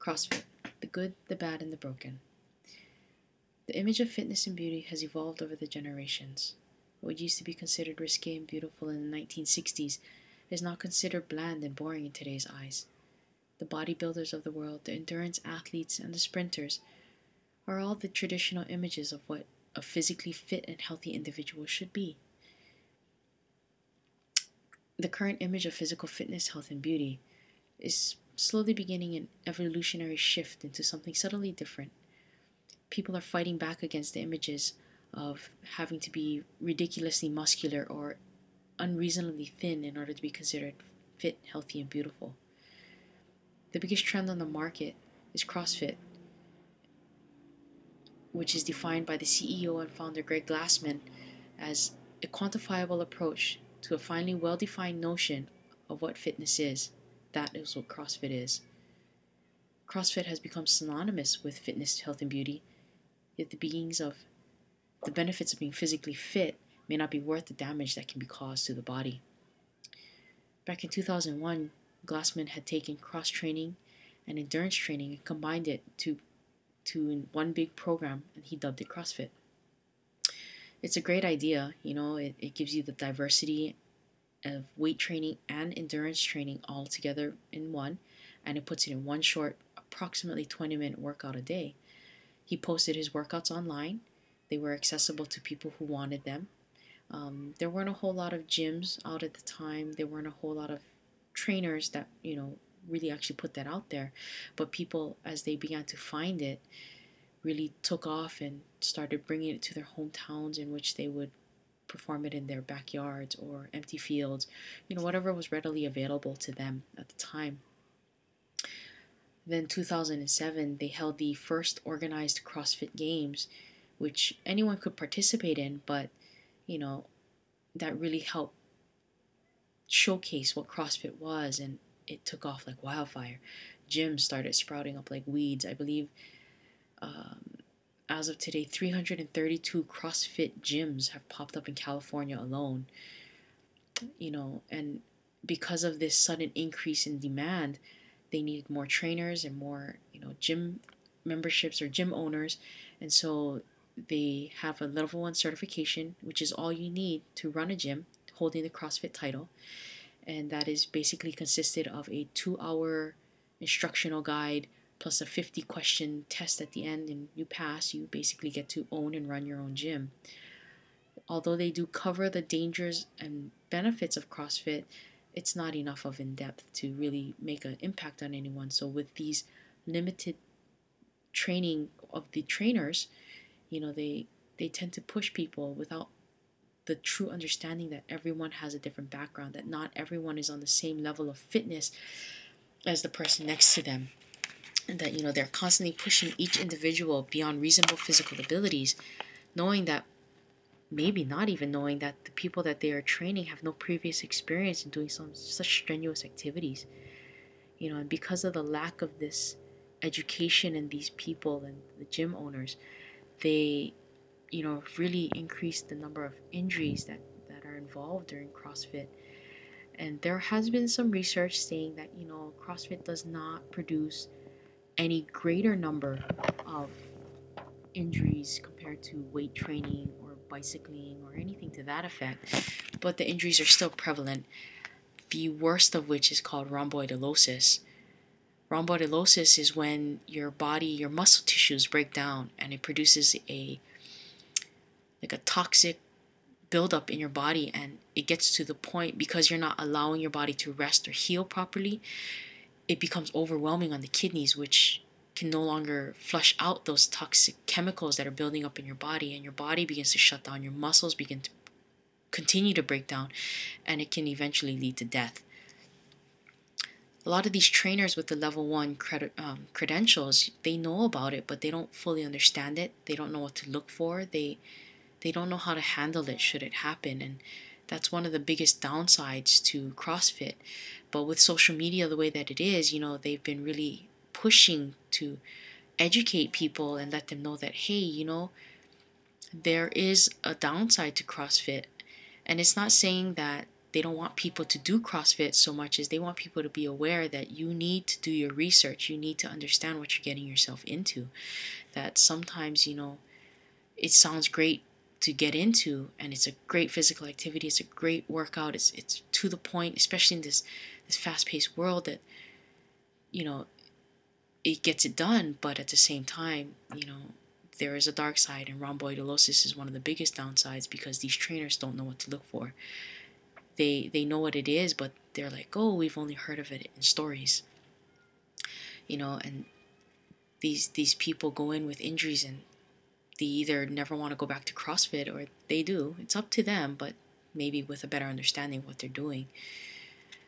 CrossFit, the good, the bad, and the broken. The image of fitness and beauty has evolved over the generations. What used to be considered risque and beautiful in the 1960s is now considered bland and boring in today's eyes. The bodybuilders of the world, the endurance athletes, and the sprinters are all the traditional images of what a physically fit and healthy individual should be. The current image of physical fitness, health, and beauty is slowly beginning an evolutionary shift into something subtly different. People are fighting back against the images of having to be ridiculously muscular or unreasonably thin in order to be considered fit, healthy, and beautiful. The biggest trend on the market is CrossFit, which is defined by the CEO and founder Greg Glassman as a quantifiable approach to a finally well defined notion of what fitness is. That is what CrossFit is. CrossFit has become synonymous with fitness, health, and beauty, yet the benefits of being physically fit may not be worth the damage that can be caused to the body. Back in 2001, Glassman had taken cross training and endurance training and combined it to in one big program, and he dubbed it CrossFit. It's a great idea, it gives you the diversity of weight training and endurance training all together in one, and it puts it in one short, approximately 20-minute workout a day. He posted his workouts online. They were accessible to people who wanted them. There weren't a whole lot of gyms out at the time. There weren't a whole lot of trainers that, really actually put that out there. But people, as they began to find it, really took off and started bringing it to their hometowns, in which they would perform it in their backyards or empty fields, whatever was readily available to them at the time. Then 2007, they held the first organized CrossFit Games, which anyone could participate in, but, that really helped showcase what CrossFit was, and it took off like wildfire. Gyms started sprouting up like weeds. I believe as of today, 332 CrossFit gyms have popped up in California alone. And because of this sudden increase in demand, they needed more trainers and more, gym memberships or gym owners. And so they have a level 1 certification, which is all you need to run a gym holding the CrossFit title. And that is basically consisted of a 2-hour instructional guide plus a 50-question test at the end, and you pass, you basically get to own and run your own gym. Although they do cover the dangers and benefits of CrossFit, it's not enough of in depth to really make an impact on anyone. So with these limited training of the trainers, they tend to push people without the true understanding that everyone has a different background, that not everyone is on the same level of fitness as the person next to them, and that they're constantly pushing each individual beyond reasonable physical abilities, knowing that maybe not even knowing that the people that they are training have no previous experience in doing such strenuous activities. And because of the lack of this education in these people and the gym owners, they really increased the number of injuries that are involved during CrossFit. And there has been some research saying that CrossFit does not produce any greater number of injuries compared to weight training or bicycling or anything to that effect, but the injuries are still prevalent, the worst of which is called rhomboidosis. Rhomboidosis is when your muscle tissues break down, and it produces a toxic buildup in your body, and it gets to the point, because you're not allowing your body to rest or heal properly, it becomes overwhelming on the kidneys, which can no longer flush out those toxic chemicals that are building up in your body, and your body begins to shut down, your muscles begin to continue to break down, and it can eventually lead to death. A lot of these trainers with the level 1 credentials, they know about it, but they don't fully understand it. They don't know what to look for. They don't know how to handle it should it happen, and that's one of the biggest downsides to CrossFit. But with social media the way that it is, they've been really pushing to educate people and let them know that, hey, there is a downside to CrossFit. And it's not saying that they don't want people to do CrossFit so much as they want people to be aware that you need to do your research. You need to understand what you're getting yourself into. That sometimes, it sounds great to get into, and it's a great physical activity. It's a great workout. It's to the point, especially in this fast-paced world, that you know it gets it done. But at the same time, there is a dark side, and rhomboidosis is one of the biggest downsides because these trainers don't know what to look for. They know what it is, but they're like, oh, we've only heard of it in stories, and these people go in with injuries, and they either never want to go back to CrossFit or they do. It's up to them, but maybe with a better understanding of what they're doing.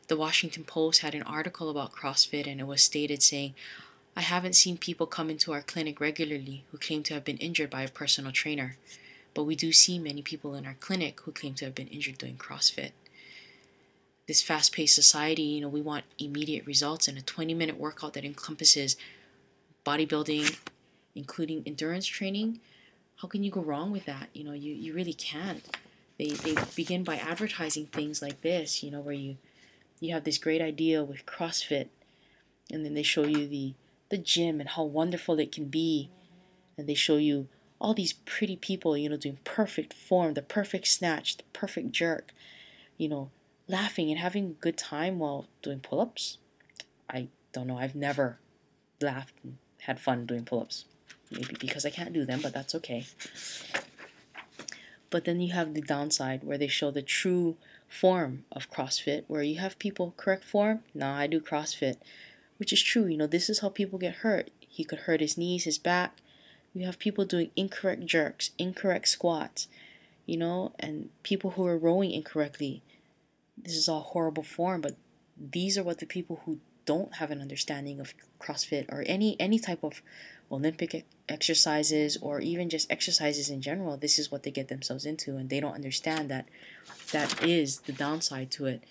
The Washington Post had an article about CrossFit, and it was stated saying, I haven't seen people come into our clinic regularly who claim to have been injured by a personal trainer, but we do see many people in our clinic who claim to have been injured doing CrossFit. This fast-paced society, we want immediate results, and a 20-minute workout that encompasses bodybuilding, including endurance training, how can you go wrong with that? You really can't. They begin by advertising things like this, where you have this great idea with CrossFit, and then they show you the gym and how wonderful it can be, and they show you all these pretty people, doing perfect form, the perfect snatch, the perfect jerk, laughing and having a good time while doing pull-ups. I don't know. I've never laughed and had fun doing pull-ups. Maybe because I can't do them, but that's okay. But then you have the downside where they show the true form of CrossFit, where you have people, correct form? Nah, I do CrossFit, which is true. This is how people get hurt. He could hurt his knees, his back. You have people doing incorrect jerks, incorrect squats, and people who are rowing incorrectly. This is all horrible form, but these are what the people who don't have an understanding of CrossFit or any type of Olympic exercises or even just exercises in general, this is what they get themselves into, and they don't understand that that is the downside to it.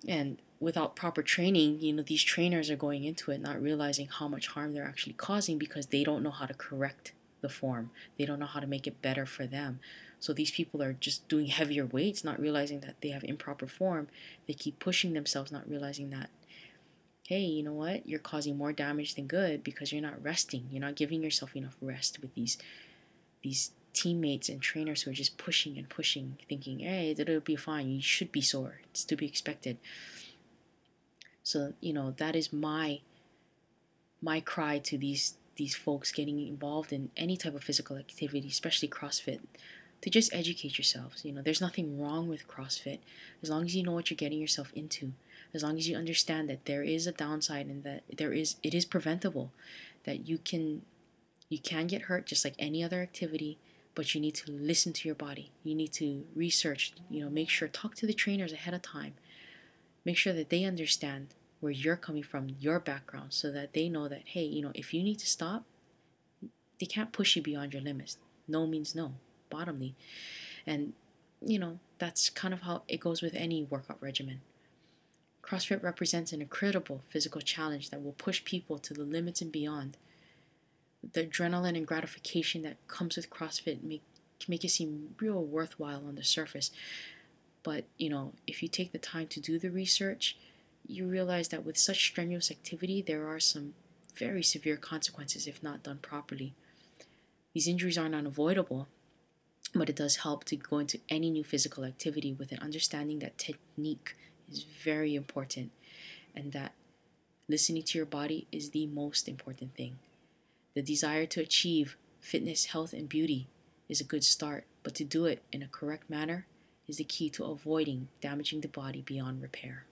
And without proper training, these trainers are going into it not realizing how much harm they're actually causing because they don't know how to correct the form. They don't know how to make it better for them. So these people are just doing heavier weights, not realizing that they have improper form. They keep pushing themselves, not realizing that, hey, you know what? You're causing more damage than good because you're not resting. You're not giving yourself enough rest with these teammates and trainers who are just pushing and pushing, thinking, hey, it'll be fine. You should be sore. It's to be expected. So, that is my cry to these folks getting involved in any type of physical activity, especially CrossFit, to just educate yourselves. There's nothing wrong with CrossFit as long as you know what you're getting yourself into. As long as you understand that there is a downside and that it is preventable, that you can get hurt just like any other activity, but you need to listen to your body. You need to research, make sure, talk to the trainers ahead of time. Make sure that they understand where you're coming from, your background, so that they know that, hey, if you need to stop, they can't push you beyond your limits. No means no, bottomly. And, that's kind of how it goes with any workout regimen. CrossFit represents an incredible physical challenge that will push people to the limits and beyond. The adrenaline and gratification that comes with CrossFit can make it seem real worthwhile on the surface. But, if you take the time to do the research, you realize that with such strenuous activity, there are some very severe consequences if not done properly. These injuries aren't unavoidable, but it does help to go into any new physical activity with an understanding that technique is very important and that listening to your body is the most important thing. The desire to achieve fitness, health, and beauty is a good start, but to do it in a correct manner is the key to avoiding damaging the body beyond repair.